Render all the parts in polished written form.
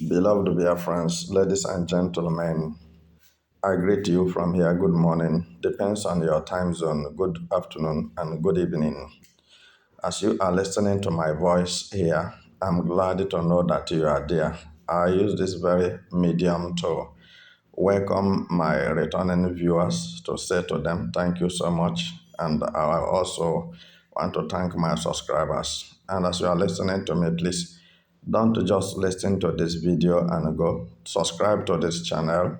Beloved Biafrans, ladies and gentlemen, I greet you from here. Good morning. Depends on your time zone. Good afternoon and good evening. As you are listening to my voice here, I'm glad to know that you are there. I use this very medium to welcome my returning viewers to say to them, thank you so much. And I also want to thank my subscribers. And as you are listening to me, please don't just listen to this video and go. Subscribe to this channel.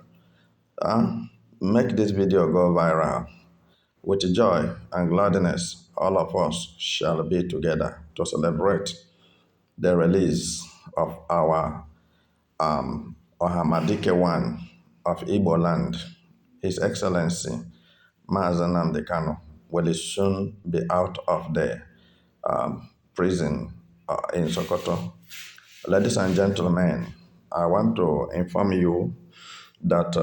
Make this video go viral. With joy and gladness, all of us shall be together to celebrate the release of our Ohamadike one of Igbo land, His Excellency Mazen Nnamdi Kanu will soon be out of the prison in Sokoto. Ladies and gentlemen, I want to inform you that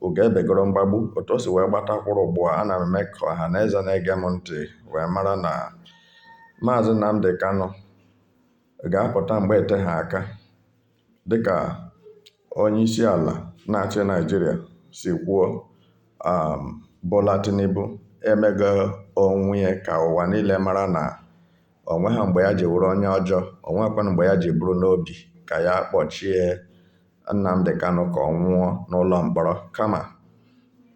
Ugebegoro mgbagbu otu o si wee gbatakwụrụ ugbu a, ana m eme ka ọha na eze na-ege m ntị wee mara na Maazị Nnamdi Kanu ga-apụta mgbe eteghị aka dịka onye isi ala na-achị Naịjirịa si kwuo. Bola Tinibu emego onwe ya ka ụwa niile mara na onwe ha mgbe ya ji wụrụ onye ọjọọ, onwekwana mgbe ya ji bụrụ n'obi ka ya kpọchie Nnamdi Kanu ka ọ nwụọ n'ụlọ mkpọrọ, kama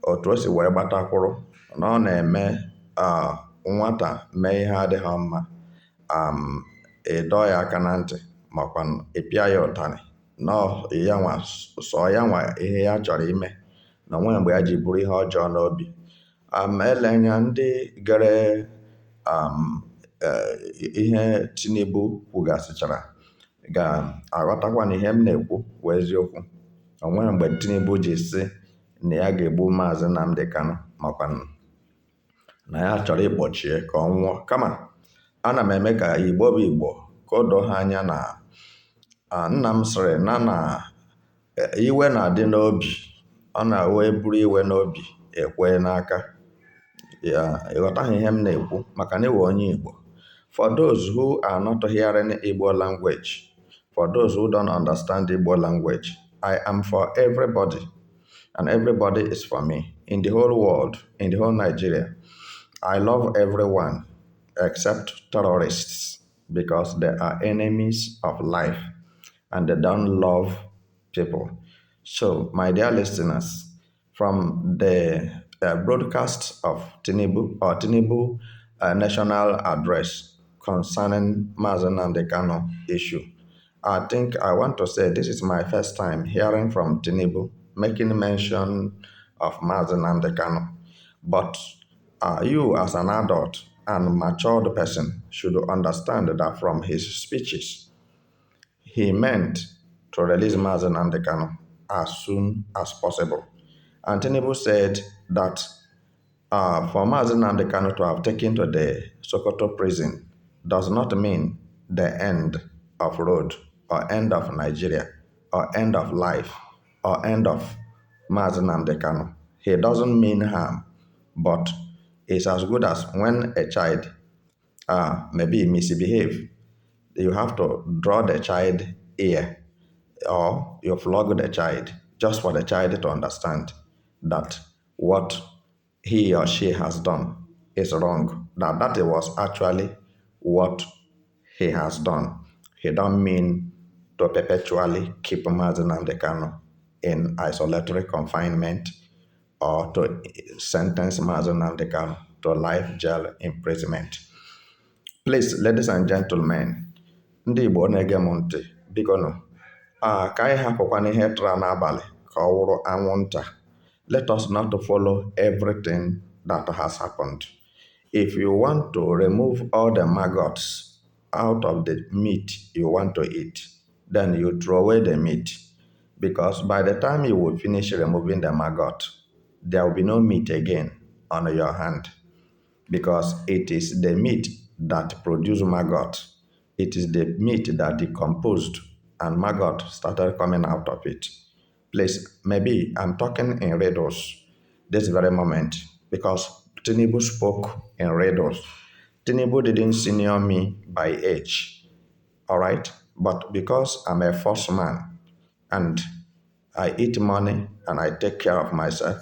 otu o si wee gbatakwụrụ na ọ na-eme nwata mee ihe adịghị mma, ịdọ ya aka na ntị makwa ịpịa ya ụtarị sọ ya nwa ihe ya chọrọ ime, na onwe mgbe ya ji bụrụ ihe ọjọọ n'obi. Elenya ndị gere ihe Tinibu kwugasịchara ga-aghọtakwa na ihe m na-ekwu bụ eziokwu. Onwe mgbe Tinibu ji sị na ya ga-egbu Maazị Nnamdi Kanu makwa na ya chọrọ ịkpọchie ka ọ nwụọ, kama ana m eme ka Igbo bụ Igbo ka o doo ha anya na nna m sịrị na iwe na-adị n'obi, ọ na-awụ eburu iwe n'obi ekwe n'aka. Ịghọtaghị ihe m na-ekwu maka na iwe onye Igbo. For those who are not hearing Igbo language, for those who don't understand Igbo language, I am for everybody and everybody is for me. In the whole world, in the whole Nigeria, I love everyone except terrorists because they are enemies of life and they don't love people. So, my dear listeners, from the broadcast of Tinibu national address concerning Mazen Nnamdi Kanu issue, I think I want to say this is my first time hearing from Tinibu making mention of Mazen Nnamdi Kanu. But you as an adult and matured person should understand that from his speeches, he meant to release Mazen Nnamdi Kanu as soon as possible. And Tinibu said that for Mazen Nnamdi Kanu to have taken to the Sokoto prison does not mean the end of road or end of Nigeria or end of life or end of Mazen Nnamdi Kanu. He doesn't mean harm, but it's as good as when a child maybe misbehave, you have to draw the child ear or you flog the child just for the child to understand that what he or she has done is wrong. That was actually what he has done. He don't mean to perpetually keep Mazen Nnamdi Kanu in isolatory confinement or to sentence Mazen Nnamdi Kanu to life jail imprisonment. Please, ladies and gentlemen, ndị Igbo na-ege m ntị, biko nụ, ka anyị hapụkwana ihe tara n'abalị ka ọ wụrụ anwụnta. Let us not follow everything that has happened. If you want to remove all the maggots out of the meat you want to eat, then you throw away the meat. Because by the time you will finish removing the maggot, there will be no meat again on your hand. Because it is the meat that produced maggot. It is the meat that decomposed and maggot started coming out of it. Please, maybe I'm talking in riddles this very moment because Tinibu spoke in riddles. Tinibu didn't senior me by age, all right? But because I'm a first man, and I eat money and I take care of myself.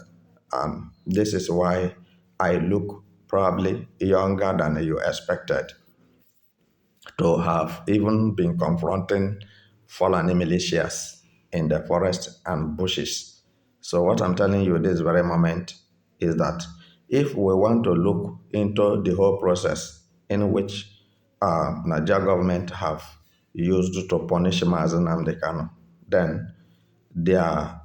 And this is why I look probably younger than you expected to have even been confronting Fulani militias in the forest and bushes. So, what I'm telling you this very moment is that if we want to look into the whole process in which Nigeria government have used to punish Mazen Nnamdi Kanu, then there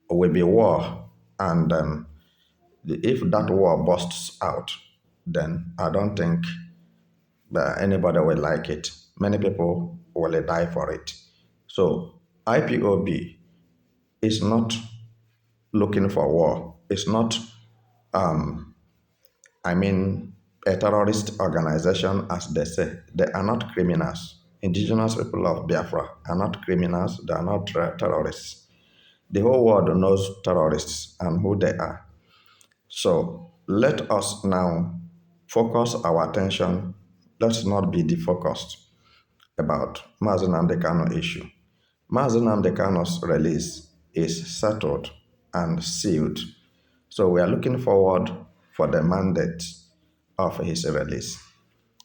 will be war. And if that war bursts out, then I don't think that anybody will like it. Many people will die for it. So IPOB is not looking for war. It's not, I mean, a terrorist organization as they say. They are not criminals. Indigenous people of Biafra are not criminals. They are not terrorists. The whole world knows terrorists and who they are. So let us now focus our attention. Let's not be defocused about Mazen Nnamdi Kanu issue. Mazen Nnamdi Kanu's release is settled and sealed. So we are looking forward for the mandate of his release.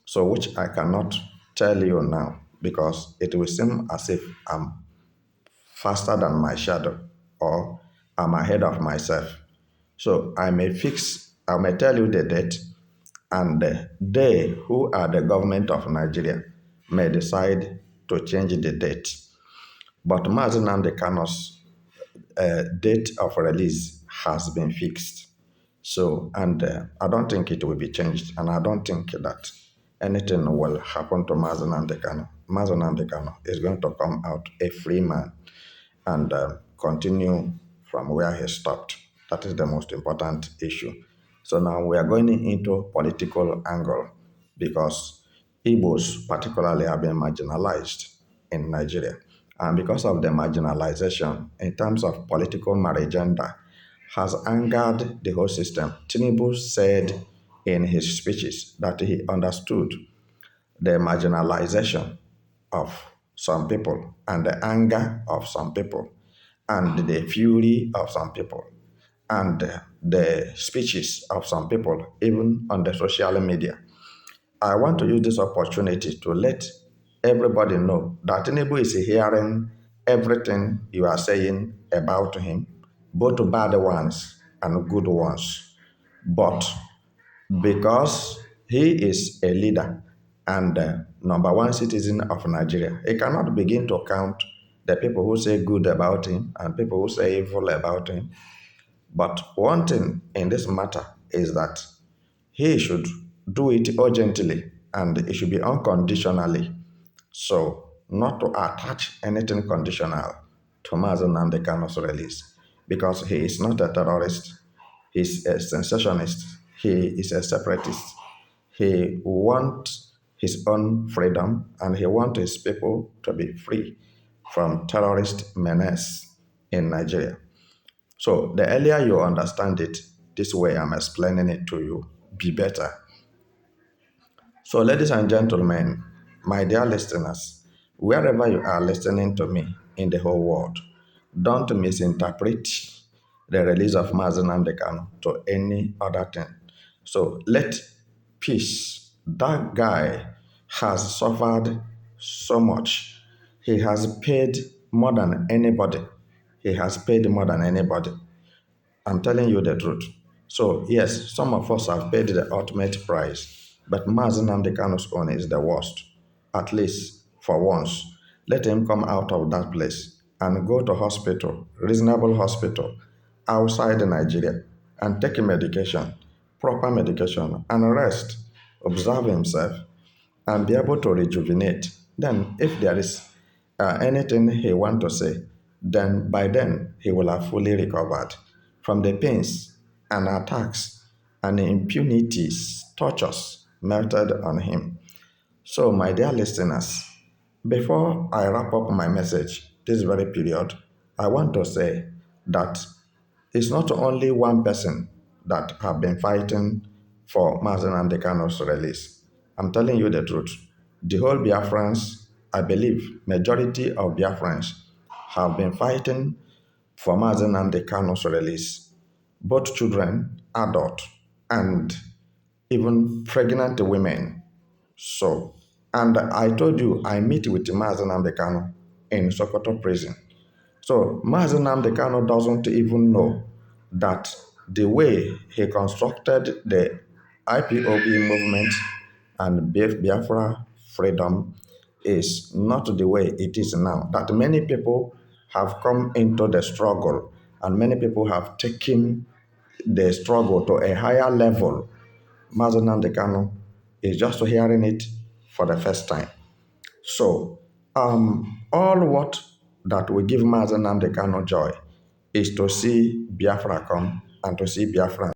So which I cannot tell you now because it will seem as if I'm faster than my shadow or I'm ahead of myself. So I may tell you the date, and they who are the government of Nigeria may decide to change the date. But Mazen Nnamdi Kanu's date of release has been fixed. So, and I don't think it will be changed, and I don't think that anything will happen to Mazen Nnamdi Kanu. Mazen Nnamdi Kanu is going to come out a free man and continue from where he stopped. That is the most important issue. So now we are going into political angle because Igbos particularly have been marginalized in Nigeria. And because of the marginalization in terms of political agenda has angered the whole system. Tinibu said in his speeches that he understood the marginalization of some people and the anger of some people and the fury of some people and the speeches of some people, even on the social media. I want to use this opportunity to let everybody know that Tinibu is hearing everything you are saying about him, both bad ones and good ones. But because he is a leader and number one citizen of Nigeria, he cannot begin to count the people who say good about him and people who say evil about him. But one thing in this matter is that he should do it urgently and it should be unconditionally. So, not to attach anything conditional to Mazen Nnamdi Kanu's release because he is not a terrorist, he's a sensationist, he is a separatist. He wants his own freedom and he wants his people to be free from terrorist menace in Nigeria. So the earlier you understand it, this way I'm explaining it to you, be better. So, ladies and gentlemen, my dear listeners, wherever you are listening to me in the whole world, don't misinterpret the release of Mazen Nnamdi Kanu to any other thing. So, let peace. That guy has suffered so much. He has paid more than anybody. He has paid more than anybody. I'm telling you the truth. So, yes, some of us have paid the ultimate price, but Mazen Nnamdi Kanu's own is the worst, at least for once. Let him come out of that place and go to hospital, reasonable hospital, outside Nigeria, and take medication, proper medication, and rest, observe himself, and be able to rejuvenate. Then, if there is anything he want to say, then by then he will have fully recovered from the pains and attacks and impunities, tortures melted on him. So, my dear listeners, before I wrap up my message this very period, I want to say that it's not only one person that have been fighting for Mazen Nnamdi Kanu's release. I'm telling you the truth. The whole Biafrans, I believe, majority of Biafrans have been fighting for Mazi Nnamdi Kanu's release. Both children, adult, and even pregnant women. So, and I told you I meet with Mazi Nnamdi Kanu in Sokoto prison. So Mazi Nnamdi Kanu doesn't even know that the way he constructed the IPOB movement and Biafra freedom is not the way it is now. That many people have come into the struggle and many people have taken the struggle to a higher level. Mazi Nnamdi Kanu is just hearing it for the first time. So, all what that will give Mazi Nnamdi Kanu joy is to see Biafra come and to see Biafra